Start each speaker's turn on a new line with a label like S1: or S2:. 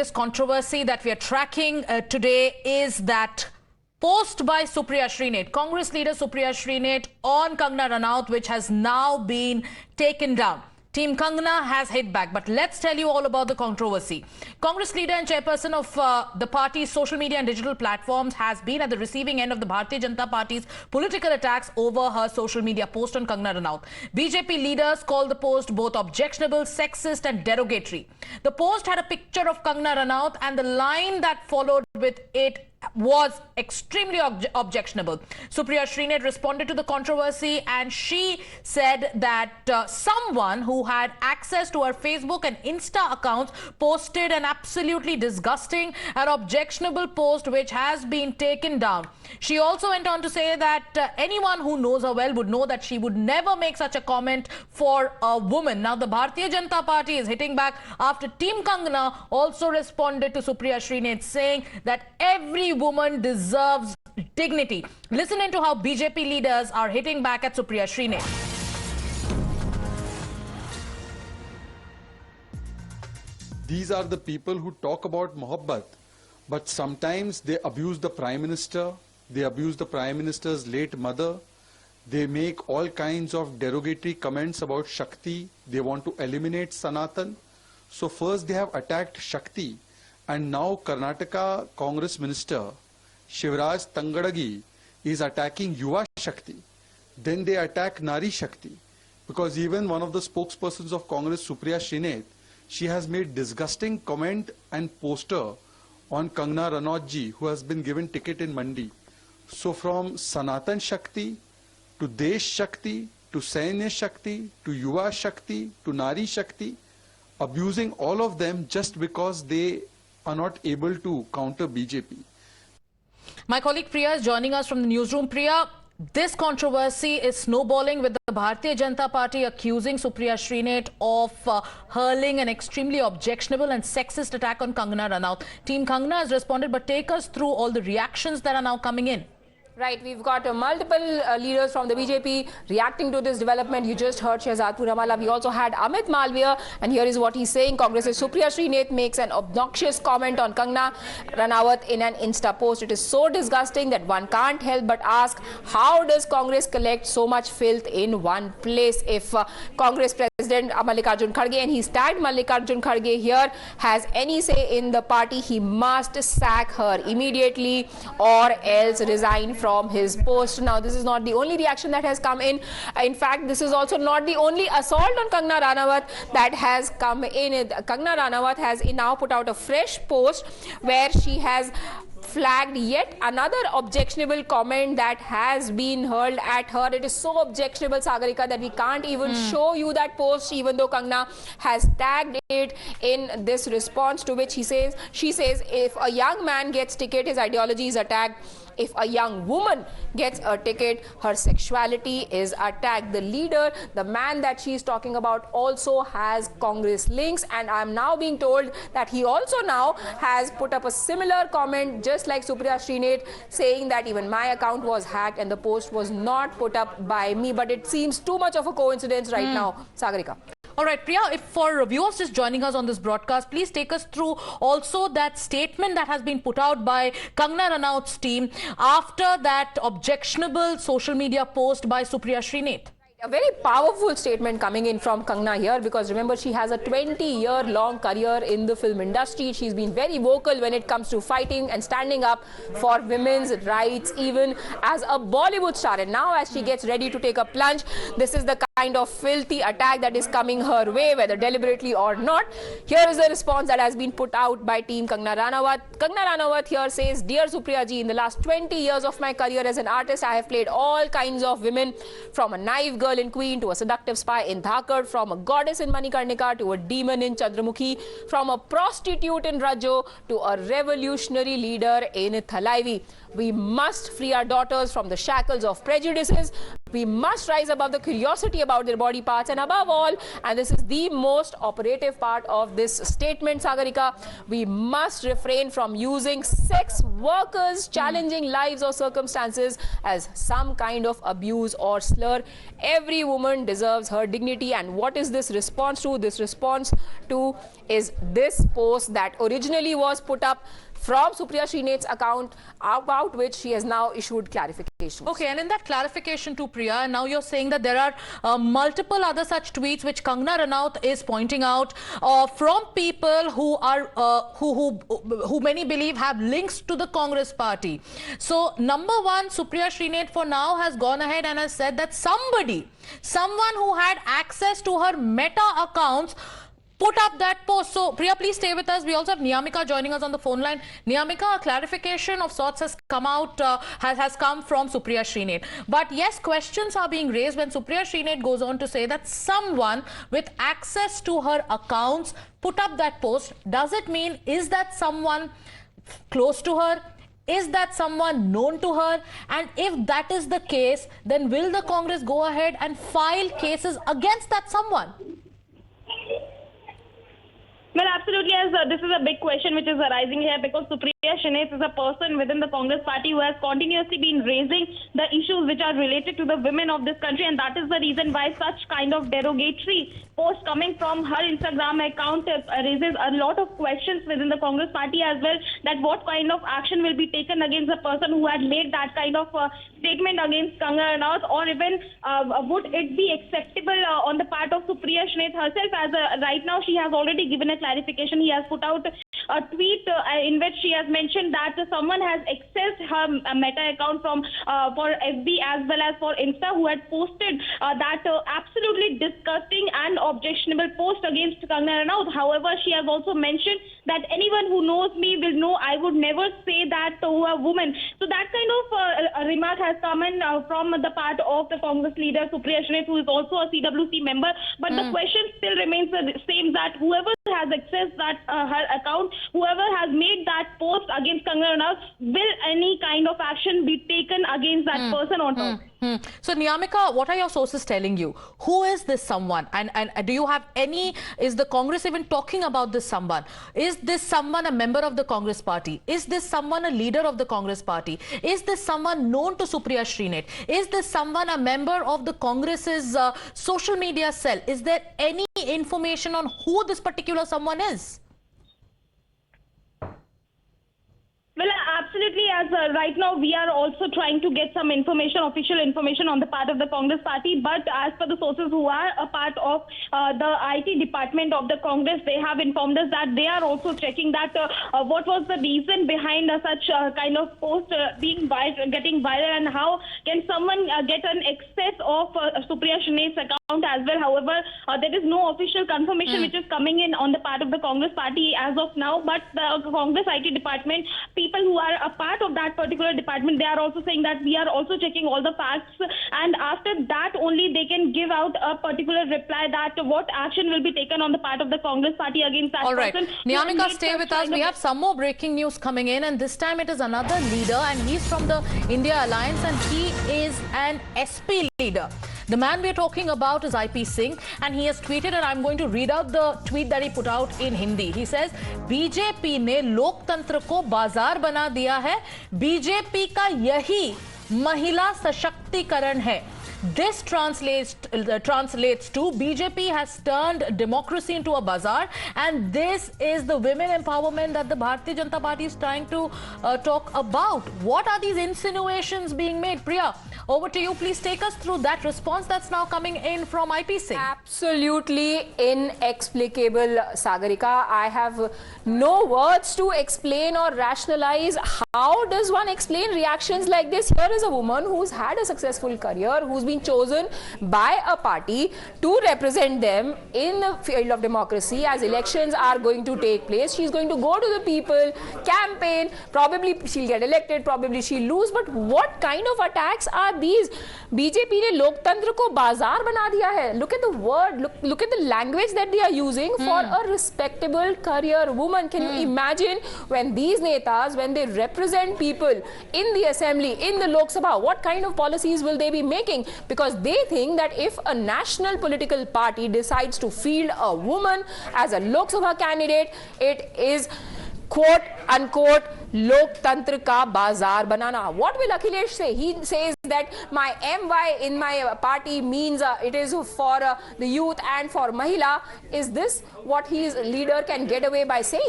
S1: biggest controversy that we are tracking today is that post by Supriya Shrinate, Congress leader Supriya Shrinate on Kangana Ranaut, which has now been taken down. Team Kangana has hit back, but let's tell you all about the controversy. Congress leader and chairperson of the party's social media and digital platforms has been at the receiving end of the Bharatiya Janata Party's political attacks over her social media post on Kangana Ranaut. BJP leaders called the post both objectionable, sexist and derogatory. The post had a picture of Kangana Ranaut and the line that followed with it was extremely objectionable. Supriya Shrinate responded to the controversy and she said that someone who had access to her Facebook and Insta accounts posted an absolutely disgusting and objectionable post which has been taken down. She also went on to say that anyone who knows her well would know that she would never make such a comment for a woman. Now the Bharatiya Janata Party is hitting back after Team Kangana also responded to Supriya Shrinate saying that every woman deserves dignity. Listen into how BJP leaders are hitting back at Supriya Shrinate.
S2: These are the people who talk about mohabbat, but sometimes they abuse the Prime Minister, they abuse the Prime Minister's late mother, they make all kinds of derogatory comments about Shakti, they want to eliminate Sanatan. So first they have attacked Shakti, and now Karnataka Congress Minister Shivraj Tangadagi is attacking Yuva Shakti. Then they attack Nari Shakti, because even one of the spokespersons of Congress, Supriya Shrinate, she has made disgusting comment and poster on Kangana Ranaut ji, who has been given ticket in Mandi. So from Sanatan Shakti to Desh Shakti to Sainy Shakti to Yuva Shakti to Nari Shakti, abusing all of them just because they are not able to counter BJP.
S1: My colleague Priya is joining us from the newsroom. Priya, this controversy is snowballing with the Bharatiya Janata Party accusing Supriya Shrinate of hurling an extremely objectionable and sexist attack on Kangana Ranaut. Team Kangana has responded, but take us through all the reactions that are now coming in.
S3: Right, we've got multiple leaders from the BJP reacting to this development. You just heard Shehzad Puramala. We also had Amit Malviya, and here is what he's saying. Congress's Supriya Shrinate makes an obnoxious comment on Kangana Ranaut in an Insta post. It is so disgusting that one can't help but ask, how does Congress collect so much filth in one place? If Congress President Mallikarjun Kharge, and he's tagged Mallikarjun Kharge here, has any say in the party, he must sack her immediately or else resign from his post. Now, this is not the only reaction that has come in. In fact, this is also not the only assault on Kangana Ranaut that has come in. Kangana Ranaut has now put out a fresh post where she has flagged yet another objectionable comment that has been hurled at her. It is so objectionable, Sagarika, that we can't even show you that post, even though Kangana has tagged it in this response, to which she says, if a young man gets ticket, his ideology is attacked. If a young woman gets a ticket, her sexuality is attacked. The leader, the man that she is talking about, also has Congress links, and I'm now being told that he also now has put up a similar comment, just like Supriya Shrinate, saying that even my account was hacked and the post was not put up by me. But it seems too much of a coincidence right now, Sagarika.
S1: All right, Priya, if for viewers just joining us on this broadcast, please take us through also that statement that has been put out by Kangana Ranaut's team after that objectionable social media post by Supriya Shrinate.
S3: A very powerful statement coming in from Kangana here, because remember, she has a 20-year-long career in the film industry. She's been very vocal when it comes to fighting and standing up for women's rights, even as a Bollywood star. And now as she gets ready to take a plunge, this is the kind of filthy attack that is coming her way, whether deliberately or not. Here is the response that has been put out by Team Kangana Ranaut. Kangana Ranaut here says, "Dear Supriya ji, in the last 20 years of my career as an artist, I have played all kinds of women, from a naive girl in Queen to a seductive spy in Dhakar, from a goddess in Manikarnika to a demon in Chandramukhi, from a prostitute in Rajo to a revolutionary leader in Thalaivi. We must free our daughters from the shackles of prejudices. We must rise above the curiosity about about their body parts, and above all, and this is the most operative part of this statement, Sagarika, we must refrain from using sex workers' challenging lives or circumstances as some kind of abuse or slur. Every woman deserves her dignity. And what is this response to? This response to is this post that originally was put up from Supriya Shrinate's account, about which she has now issued clarifications.
S1: Okay, and in that clarification to Priya, now you're saying that there are multiple other such tweets which Kangana Ranaut is pointing out from people who are who many believe have links to the Congress party. So number one, Supriya Shrinate for now has gone ahead and has said that someone who had access to her Meta accounts put up that post. So, Priya, please stay with us. We also have Niyamika joining us on the phone line. Niyamika, a clarification of sorts has come out, has come from Supriya Shrinate. But yes, questions are being raised when Supriya Shrinate goes on to say that someone with access to her accounts put up that post. Does it mean, is that someone close to her? Is that someone known to her? And if that is the case, then will the Congress go ahead and file cases against that someone?
S4: Well, absolutely, as this is a big question which is arising here, because Supriya Shrinate is a person within the Congress party who has continuously been raising the issues which are related to the women of this country, and that is the reason why such kind of derogatory post coming from her Instagram account raises a lot of questions within the Congress party as well, that what kind of action will be taken against the person who had made that kind of statement against Kangana Ranaut, or even would it be acceptable on the part of Supriya Shrinate herself, as right now she has already given a clarification. He has put out a tweet in which she has mentioned that someone has accessed her Meta account from for FB as well as for Insta, who had posted that absolutely disgusting and objectionable post against Kangana Ranaut. However, she has also mentioned that anyone who knows me will know I would never say that to a woman. So that kind of remark has come in from the part of the Congress leader Supriya Shrinate, who is also a CWC member. But the question still remains the same, that whoever has accessed that her account, whoever has made that post against Kangana Ranaut, will any kind of action be taken against that person or not?
S1: So, Niyamika, what are your sources telling you? Who is this someone? And do you have any, is the Congress even talking about this someone? Is this someone a member of the Congress party? Is this someone a leader of the Congress party? Is this someone known to Supriya Shrinate? Is this someone a member of the Congress's social media cell? Is there any information on who this particular someone is?
S4: Well, absolutely, as right now we are also trying to get some information, official information on the part of the Congress party, but as per the sources who are a part of the IT department of the Congress, they have informed us that they are also checking that what was the reason behind such kind of post getting viral, and how can someone get an excess of Supriya Shrinate's account as well. However, there is no official confirmation which is coming in on the part of the Congress party as of now, but the Congress IT department, people who are a part of that particular department, they are also saying that we are also checking all the facts, and after that only they can give out a particular reply that what action will be taken on the part of the Congress party against that
S1: All right.
S4: person.
S1: Niyamika, stay with us. We have some more breaking news coming in, and this time it is another leader, and he's from the India Alliance, and he is an SP leader. The man we're talking about is IP Singh, and he has tweeted, and I'm going to read out the tweet that he put out in Hindi. He says, BJP ने लोकतंत्र को बाजार बना दिया है, BJP का यही महिला सशक्तिकरण है. This translates to BJP has turned democracy into a bazaar, and this is the women empowerment that the Bharatiya Janata Party is trying to talk about. What are these insinuations being made? Priya, over to you. Please take us through that response that's now coming in from IP Singh.
S3: Absolutely inexplicable, Sagarika. I have no words to explain or rationalize. How does one explain reactions like this? Here is a woman who's had a successful career, who's been chosen by a party to represent them in the field of democracy as elections are going to take place. She's going to go to the people, campaign, probably she'll get elected, probably she'll lose, but what kind of attacks are these? BJP ने लोकतंत्र को बाजार बना दिया है. Look at the word, look at the language that they are using for a respectable career woman. Can you imagine when these netas, when they represent people in the assembly, in the Lok Sabha, what kind of policies will they be making? because they think that if a national political party decides to field a woman as a Lok Sabha candidate, it is quote unquote Loktantra ka bazaar banana. What will Akhilesh say? He says that my MY in my party means it is for the youth and for Mahila. Is this what his leader can get away by saying?